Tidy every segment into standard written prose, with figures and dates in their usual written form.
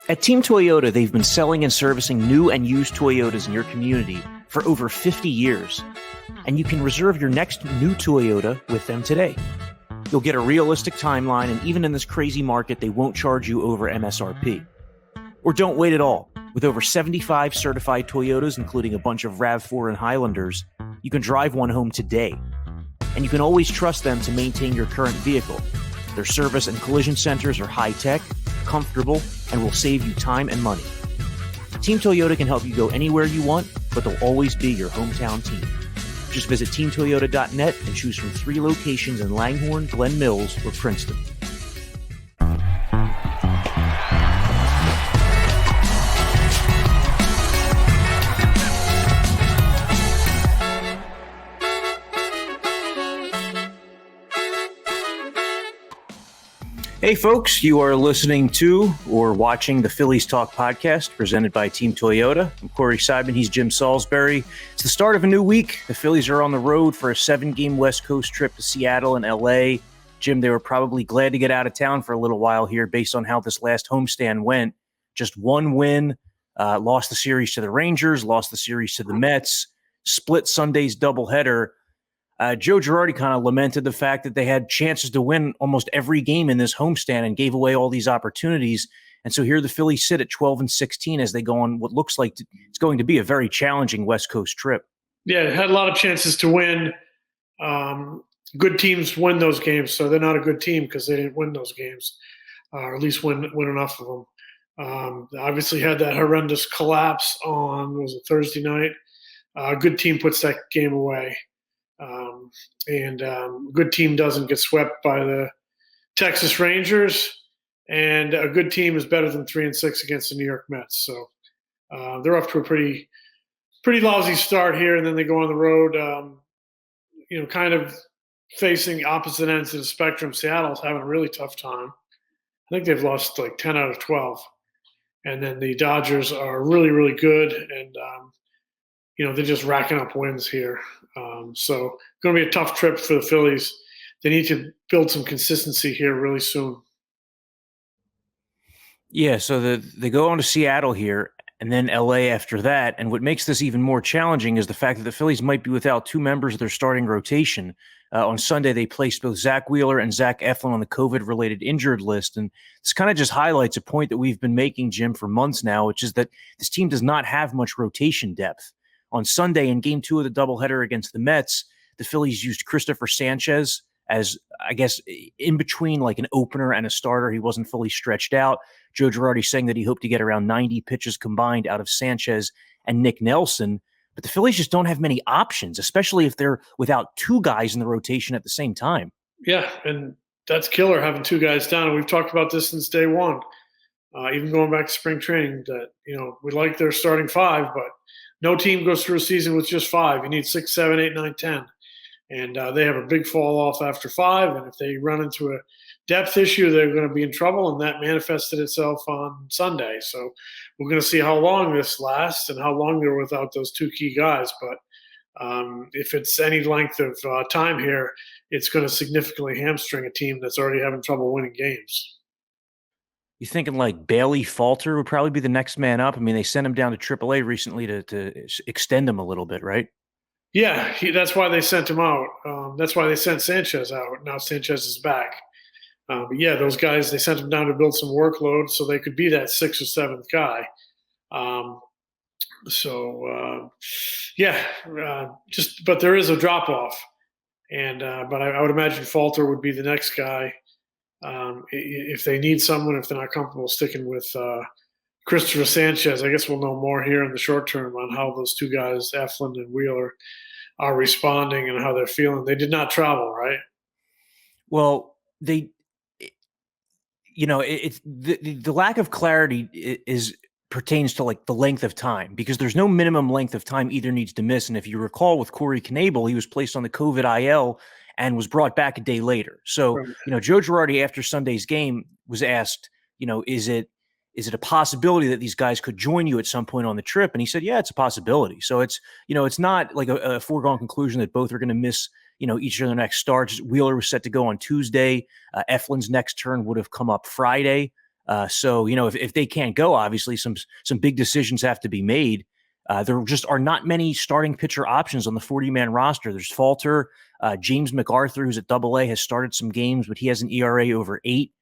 At Team Toyota, they've been selling and servicing new and used Toyotas in your community for over 50 years. And you can reserve your next new Toyota with them today. You'll get a realistic timeline, and even in this crazy market, they won't charge you over MSRP. Or don't wait at all. With over 75 certified Toyotas, including a bunch of RAV4 and Highlanders, you can drive one home today. And you can always trust them to maintain your current vehicle. Their service and collision centers are high-tech, comfortable, and will save you time and money. Team Toyota can help you go anywhere you want, but they'll always be your hometown team. Just visit teamtoyota.net and choose from 3 locations in Langhorne, Glen Mills, or Princeton. Hey folks, you are listening to or watching the Phillies Talk Podcast presented by Team Toyota. I'm Corey Seidman, he's Jim Salisbury. It's the start of a new week. The Phillies are on the road for a 7-game West Coast trip to Seattle and LA. Jim, they were probably glad to get out of town for a little while here based on how this last homestand went. Just one win, lost the series to the Rangers, lost the series to the Mets, split Sunday's doubleheader. Joe Girardi kind of lamented the fact that they had chances to win almost every game in this homestand and gave away all these opportunities. And so here the Phillies sit at 12-16 as they go on what looks like it's going to be a very challenging West Coast trip. Yeah, had a lot of chances to win. Good teams win those games, so they're not a good team because they didn't win those games, or at least win enough of them. They obviously had that horrendous collapse on, was it Thursday night? A good team puts that game away. Good team doesn't get swept by the Texas Rangers, and a good team is better than 3-6 against the New York Mets. So they're off to a pretty lousy start here, and then they go on the road. Kind of facing opposite ends of the spectrum. Seattle's having a really tough time. I think they've lost like 10 out of 12, and then the Dodgers are really, really good, and they're just racking up wins here. So going to be a tough trip for the Phillies. They need to build some consistency here really soon. Yeah, so they go on to Seattle here and then LA after that. And what makes this even more challenging is the fact that the Phillies might be without 2 members of their starting rotation. On Sunday, they placed both Zach Wheeler and Zach Eflin on the COVID-related injured list. And this kind of just highlights a point that we've been making, Jim, for months now, which is that this team does not have much rotation depth. On Sunday, in Game 2 of the doubleheader against the Mets, the Phillies used Christopher Sanchez as, I guess, in between like an opener and a starter. He wasn't fully stretched out. Joe Girardi saying that he hoped to get around 90 pitches combined out of Sanchez and Nick Nelson. But the Phillies just don't have many options, especially if they're without 2 guys in the rotation at the same time. Yeah, and that's killer, having 2 guys down. And we've talked about this since day one, even going back to spring training, that, we like their starting 5, but no team goes through a season with just 5. You need 6, 7, 8, 9, 10. And they have a big fall off after 5. And if they run into a depth issue, they're going to be in trouble. And that manifested itself on Sunday. So we're going to see how long this lasts and how long they're without those 2 key guys. But if it's any length of time here, it's going to significantly hamstring a team that's already having trouble winning games. You thinking like Bailey Falter would probably be the next man up? I mean, they sent him down to AAA recently to extend him a little bit, right? Yeah, that's why they sent him out. That's why they sent Sanchez out. Now Sanchez is back. But yeah, those guys, they sent him down to build some workload so they could be that 6th or 7th guy. But there is a drop off. But I would imagine Falter would be the next guy. If they need someone, if they're not comfortable sticking with Christopher Sanchez, I guess we'll know more here in the short term on how those 2 guys, Eflin and Wheeler, are responding and how they're feeling. They did not travel, right? Well, the lack of clarity pertains to like the length of time, because there's no minimum length of time either needs to miss. And if you recall with Corey Knebel, he was placed on the COVID IL and was brought back a day later. So, right. Joe Girardi after Sunday's game was asked, is it a possibility that these guys could join you at some point on the trip? And he said, yeah, it's a possibility. So it's not like a foregone conclusion that both are going to miss, each of their next starts. Wheeler was set to go on Tuesday. Eflin's next turn would have come up Friday. So, if they can't go, obviously some big decisions have to be made. There just are not many starting pitcher options on the 40-man roster. There's Falter, James MacArthur, who's at Double-A, has started some games, but he has an ERA over 8.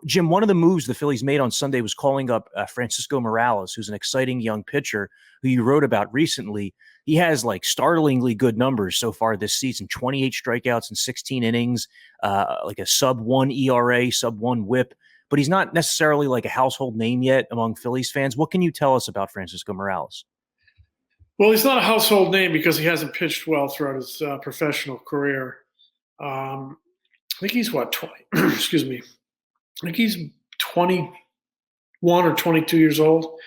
Jim, one of the moves the Phillies made on Sunday was calling up Francisco Morales, who's an exciting young pitcher who you wrote about recently. He has startlingly good numbers so far this season, 28 strikeouts in 16 innings, like a sub-1 ERA, sub-1 whip. But he's not necessarily like a household name yet among Phillies fans. What can you tell us about Francisco Morales? Well, he's not a household name because he hasn't pitched well throughout his professional career. I think he's 20, excuse me. I think he's 21 or 22 years old.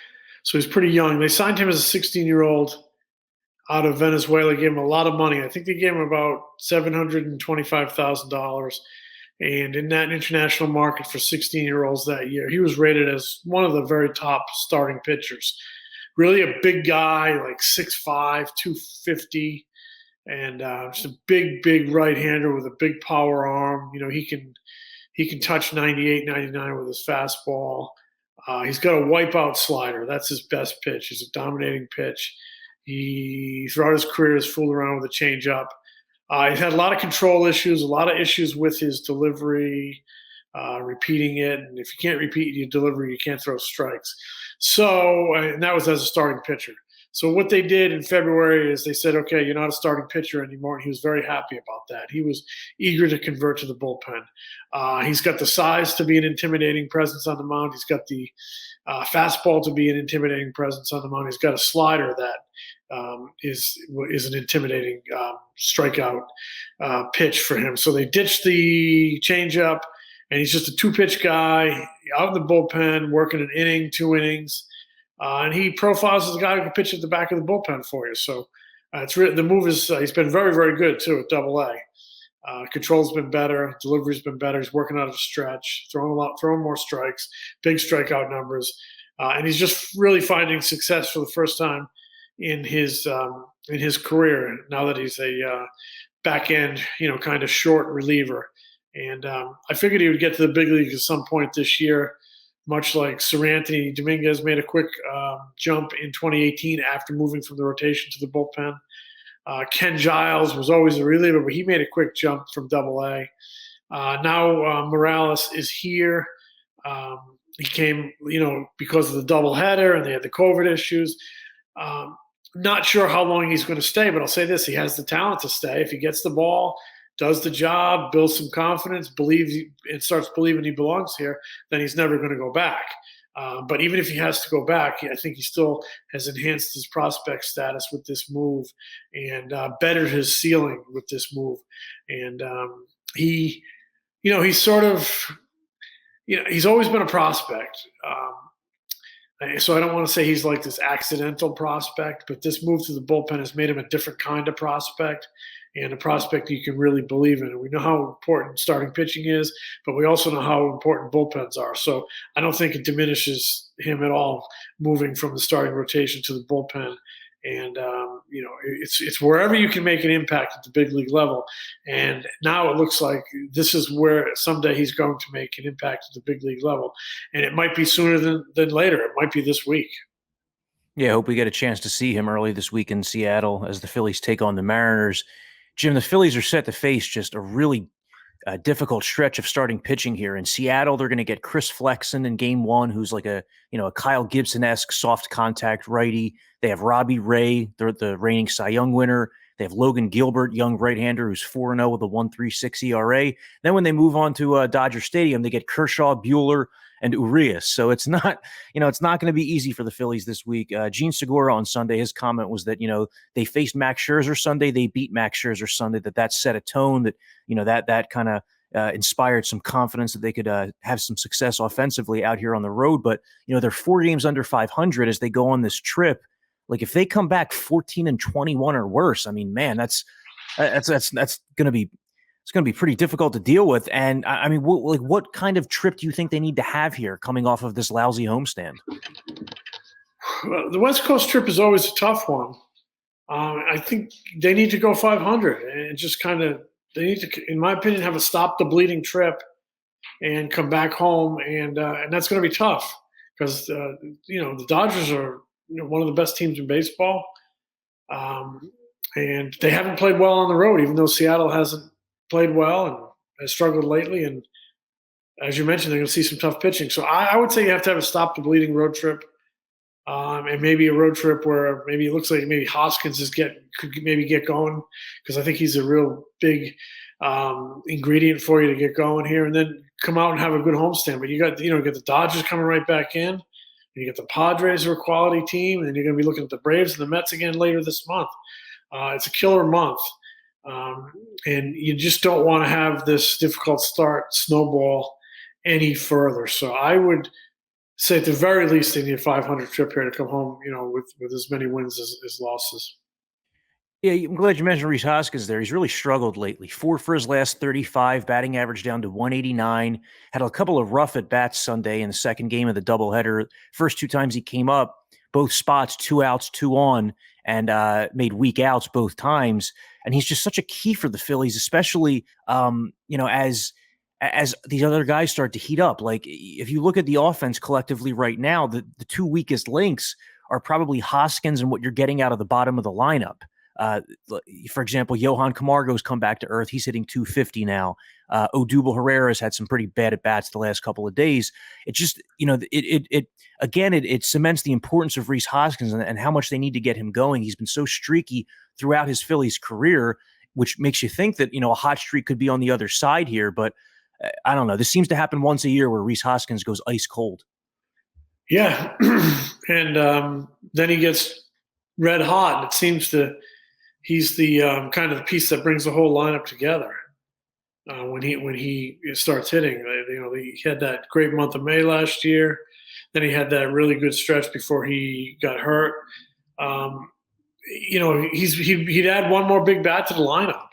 So he's pretty young. They signed him as a 16-year-old out of Venezuela, gave him a lot of money. I think they gave him about $725,000. And in that international market for 16-year-olds that year, he was rated as one of the very top starting pitchers. Really a big guy, like 6'5", 250, and just a big right-hander with a big power arm. He can touch 98, 99 with his fastball. He's got a wipeout slider. That's his best pitch. It's a dominating pitch. He, throughout his career, has fooled around with a changeup. He's had a lot of control issues, a lot of issues with his delivery, repeating it. And if you can't repeat your delivery, you can't throw strikes. So, and that was as a starting pitcher. So what they did in February is they said, okay, you're not a starting pitcher anymore. And he was very happy about that. He was eager to convert to the bullpen. He's got the size to be an intimidating presence on the mound. He's got the fastball to be an intimidating presence on the mound. He's got a slider that is an intimidating strikeout pitch for him. So they ditched the changeup, and he's just a two-pitch guy out in the bullpen, working an inning, 2 innings. And he profiles as a guy who can pitch at the back of the bullpen for you. So the move is he's been very, very good, too, at Double-A. Control's been better. Delivery's been better. He's working out of a stretch, throwing more strikes, big strikeout numbers. And he's just really finding success for the first time in his career now that he's a back end, kind of short reliever. And I figured he would get to the big leagues at some point this year, much like Sir Anthony Dominguez made a quick jump in 2018 after moving from the rotation to the bullpen. Ken Giles was always a reliever, but he made a quick jump from Double-A. Now Morales is here. He came, because of the doubleheader, and they had the COVID issues. Not sure how long he's going to stay, but I'll say this: he has the talent to stay. If he gets the ball, does the job, builds some confidence, and starts believing he belongs here, then he's never going to go back. But even if he has to go back, I think he still has enhanced his prospect status with this move and bettered his ceiling with this move. And he's sort of, he's always been a prospect. So I don't want to say he's like this accidental prospect, but this move to the bullpen has made him a different kind of prospect, and a prospect you can really believe in. And we know how important starting pitching is, but we also know how important bullpens are. So I don't think it diminishes him at all moving from the starting rotation to the bullpen. And, it's wherever you can make an impact at the big league level. And now it looks like this is where someday he's going to make an impact at the big league level. And it might be sooner than later. It might be this week. Yeah, I hope we get a chance to see him early this week in Seattle as the Phillies take on the Mariners. Jim, the Phillies are set to face just a really difficult stretch of starting pitching here. In Seattle, they're going to get Chris Flexen in game 1, who's like a Kyle Gibson-esque soft contact righty. They have Robbie Ray, they're the reigning Cy Young winner. They have Logan Gilbert, young right-hander, who's 4-0 with a 1.36 ERA. Then when they move on to Dodger Stadium, they get Kershaw, Buehler, and Urias. So it's not going to be easy for the Phillies this week. Gene Segura on Sunday, his comment was that, they faced Max Scherzer Sunday, they beat Max Scherzer Sunday, that set a tone that, that kind of inspired some confidence that they could have some success offensively out here on the road. But, they're 4 games under 500 as they go on this trip. Like if they come back 14-21 or worse, I mean, man, that's going to be, it's going to be pretty difficult to deal with. And I mean, what kind of trip do you think they need to have here coming off of this lousy homestand? Well, the West Coast trip is always a tough one. I think they need to go 500 and just they need to, in my opinion, have a stop the bleeding trip and come back home, and that's going to be tough because the Dodgers are one of the best teams in baseball, and they haven't played well on the road, even though Seattle hasn't played well and has struggled lately. And as you mentioned, they're going to see some tough pitching. So I would say you have to have a stop the bleeding road trip, and maybe a road trip where maybe it looks like maybe Hoskins could maybe get going, because I think he's a real big ingredient for you to get going here, and then come out and have a good homestand. But you got the Dodgers coming right back in, and you get the Padres, who are a quality team, and then you're going to be looking at the Braves and the Mets again later this month. It's a killer month, and you just don't want to have this difficult start snowball any further. So I would say at the very least they need a 500 trip here to come home, with as many wins as losses. Yeah, I'm glad you mentioned Rhys Hoskins there. He's really struggled lately. 4 for his last 35, batting average down to 189. Had a couple of rough at-bats Sunday in the second game of the doubleheader. First 2 times he came up, both spots, 2 outs, 2 on, and made weak outs both times. And he's just such a key for the Phillies, especially, as these other guys start to heat up. Like, if you look at the offense collectively right now, the 2 weakest links are probably Hoskins and what you're getting out of the bottom of the lineup. For example, Johan Camargo's come back to earth. He's hitting 250 now. Odubel Herrera's had some pretty bad at-bats the last couple of days. It just, it cements the importance of Rhys Hoskins and how much they need to get him going. He's been so streaky throughout his Phillies career, which makes you think that, a hot streak could be on the other side here. But I don't know. This seems to happen once a year where Rhys Hoskins goes ice cold. Yeah. And then he gets red hot, and it seems he's the kind of the piece that brings the whole lineup together. When he starts hitting, he had that great month of May last year. Then he had that really good stretch before he got hurt. He'd add one more big bat to the lineup.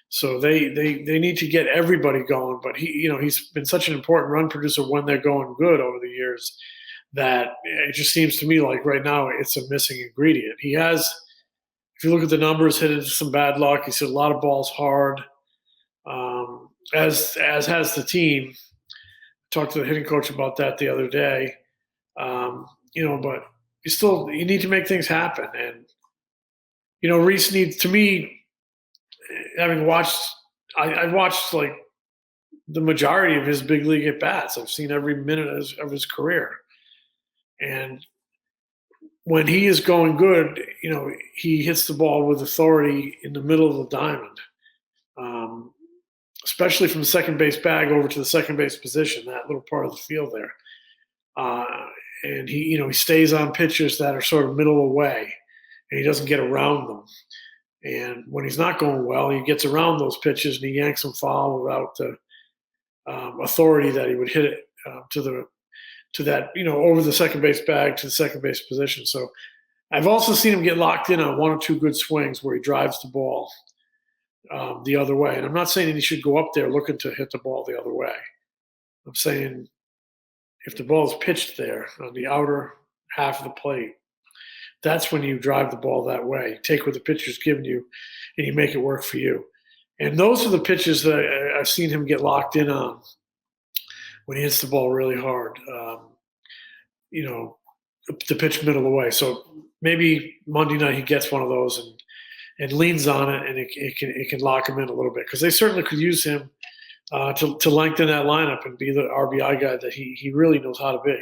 So they need to get everybody going. But he's been such an important run producer when they're going good over the years that it just seems to me like right now it's a missing ingredient. He has. If you look at the numbers, hit into some bad luck. He's hit a lot of balls hard, as has the team. Talked to the hitting coach about that the other day. But you need to make things happen. And Rhys needs, to me, having watched, I've watched like the majority of his big league at bats. I've seen every minute of his career, and when he is going good, he hits the ball with authority in the middle of the diamond, especially from the second base bag over to the second base position, that little part of the field there. And he stays on pitches that are sort of middle away, and he doesn't get around them. And when he's not going well, he gets around those pitches and he yanks them foul without the authority that he would hit it to that, over the second base bag to the second base position. So I've also seen him get locked in on 1 or 2 good swings where he drives the ball the other way. And I'm not saying he should go up there looking to hit the ball the other way. I'm saying if the ball is pitched there on the outer half of the plate, that's when you drive the ball that way. Take what the pitcher's giving you and you make it work for you. And those are the pitches that I've seen him get locked in on when he hits the ball really hard, the pitch middle away. So maybe Monday night he gets one of those and leans on it, and it can lock him in a little bit, because they certainly could use him to lengthen that lineup and be the RBI guy that he really knows how to be.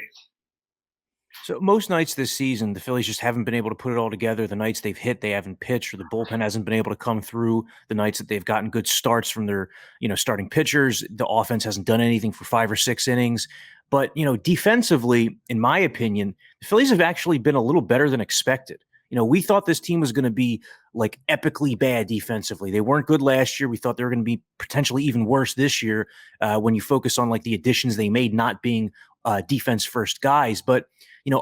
So most nights this season, the Phillies just haven't been able to put it all together. The nights they've hit, they haven't pitched, or the bullpen hasn't been able to come through. The nights that they've gotten good starts from their, starting pitchers, the offense hasn't done anything for 5 or 6 innings. But, defensively, in my opinion, the Phillies have actually been a little better than expected. We thought this team was going to be like epically bad defensively. They weren't good last year. We thought they were going to be potentially even worse this year when you focus on like the additions they made not being defense first guys. But,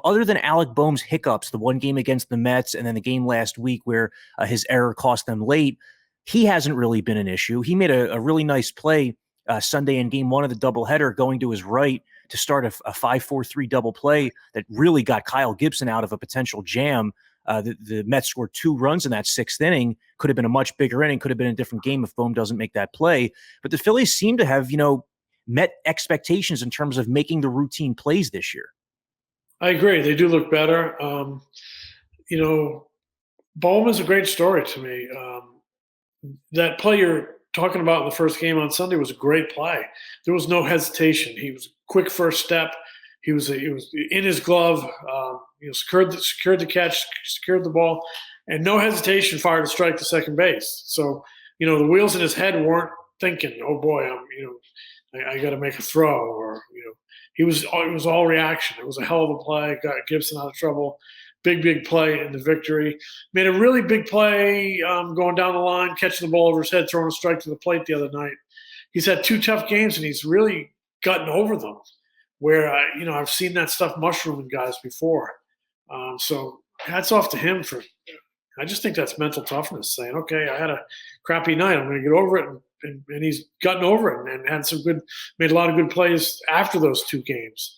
other than Alec Boehm's hiccups, the one game against the Mets and then the game last week where his error cost them late, he hasn't really been an issue. He made a really nice play Sunday in game 1 of the doubleheader, going to his right to start a 5-4-3 double play that really got Kyle Gibson out of a potential jam. The Mets scored 2 runs in that 6th inning. Could have been a much bigger inning, could have been a different game if Bohm doesn't make that play. But the Phillies seem to have, met expectations in terms of making the routine plays this year. I agree. They do look better. Bohm is a great story to me. That play you're talking about in the first game on Sunday was a great play. There was no hesitation. He was quick first step. He was in his glove. Secured the catch, secured the ball, and no hesitation fired a strike to second base. So the wheels in his head weren't thinking, "Oh boy, I got to make a throw," or it was all reaction. It was a hell of a play. Got Gibson out of trouble. Big play in the victory. Made a really big play going down the line, catching the ball over his head, throwing a strike to the plate the other night. He's had 2 tough games, and he's really gotten over them. Where I've seen that stuff mushrooming guys before. So hats off to him I just think that's mental toughness, saying, okay, I had a crappy night. I'm going to get over it. And he's gotten over it and had made a lot of good plays after those 2 games.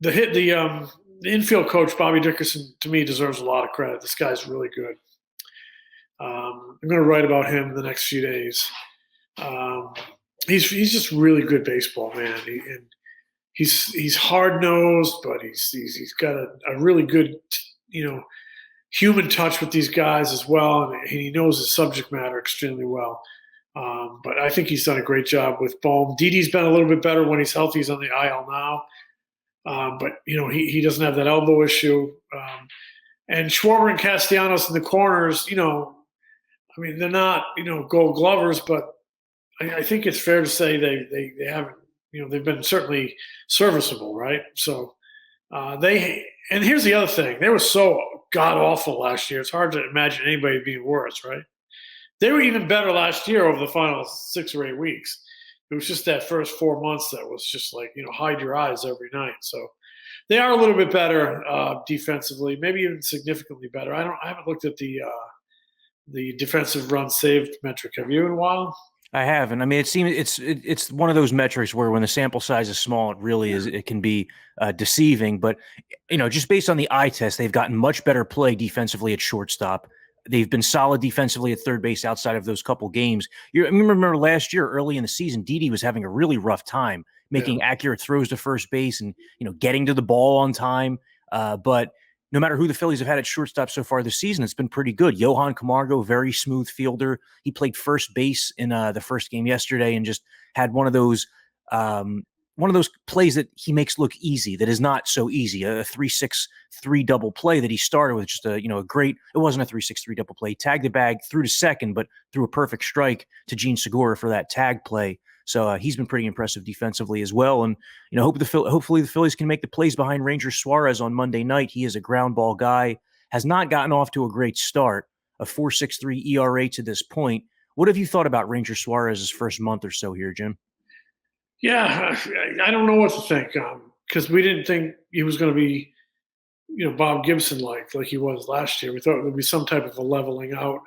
The infield coach, Bobby Dickerson, to me, deserves a lot of credit. This guy's really good. I'm going to write about him the next few days. He's just really good baseball, man. He's hard-nosed, but he's got a really good, human touch with these guys as well, and he knows his subject matter extremely well. But I think he's done a great job with Bohm. Didi's been a little bit better when he's healthy. He's on the IL now. But he doesn't have that elbow issue. And Schwarber and Castellanos in the corners, they're not, gold glovers, but I think it's fair to say they haven't, they've been certainly serviceable, right? So and here's the other thing. They were so god-awful last year. It's hard to imagine anybody being worse, right? They were even better last year over the final 6 or 8 weeks. It was just that first 4 months that was just like, hide your eyes every night. So they are a little bit better defensively, maybe even significantly better. I haven't looked at the defensive run saved metric. Have you in a while? I haven't. It seems it's one of those metrics where when the sample size is small, it can be deceiving. But just based on the eye test, they've gotten much better play defensively at shortstop. They've been solid defensively at third base outside of those couple games. I remember last year, early in the season, Didi was having a really rough time making accurate throws to first base and getting to the ball on time. But no matter who the Phillies have had at shortstop so far this season, it's been pretty good. Johan Camargo, very smooth fielder. He played first base in the first game yesterday and just had one of those plays that he makes look easy, that is not so easy. A 3-6-3 double play that he started with, just a great. It wasn't a 3-6-3 double play. He tagged the bag through to second, but threw a perfect strike to Gene Segura for that tag play. So he's been pretty impressive defensively as well. And hopefully the Phillies can make the plays behind Ranger Suarez on Monday night. He is a ground ball guy. Has not gotten off to a great start. A 4.63 ERA to this point. What have you thought about Ranger Suarez's first month or so here, Jim? Yeah, I don't know what to think because we didn't think he was going to be, Bob Gibson like he was last year. We thought it would be some type of a leveling out.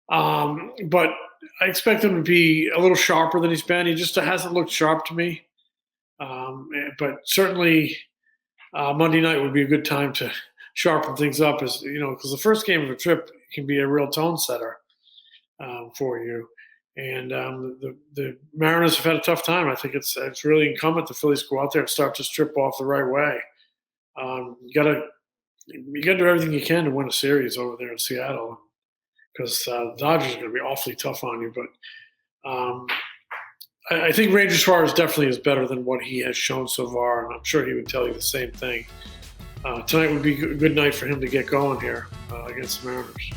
But I expect him to be a little sharper than he's been. He just hasn't looked sharp to me. But certainly Monday night would be a good time to sharpen things up, because the first game of a trip can be a real tone setter for you. And the Mariners have had a tough time. I think it's really incumbent the Phillies go out there and start this trip off the right way. You got to do everything you can to win a series over there in Seattle, because the Dodgers are going to be awfully tough on you. But I think Ranger Suarez definitely is better than what he has shown so far, and I'm sure he would tell you the same thing. Tonight would be a good night for him to get going here against the Mariners.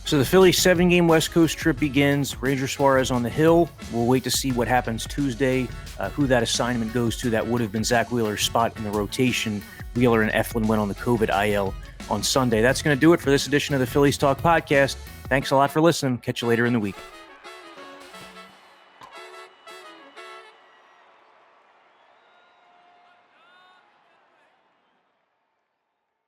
So the Phillies' 7-game West Coast trip begins. Ranger Suarez on the hill. We'll wait to see what happens Tuesday, who that assignment goes to. That would have been Zach Wheeler's spot in the rotation. Wheeler and Eflin went on the COVID IL on Sunday. That's going to do it for this edition of the Phillies Talk Podcast. Thanks a lot for listening. Catch you later in the week.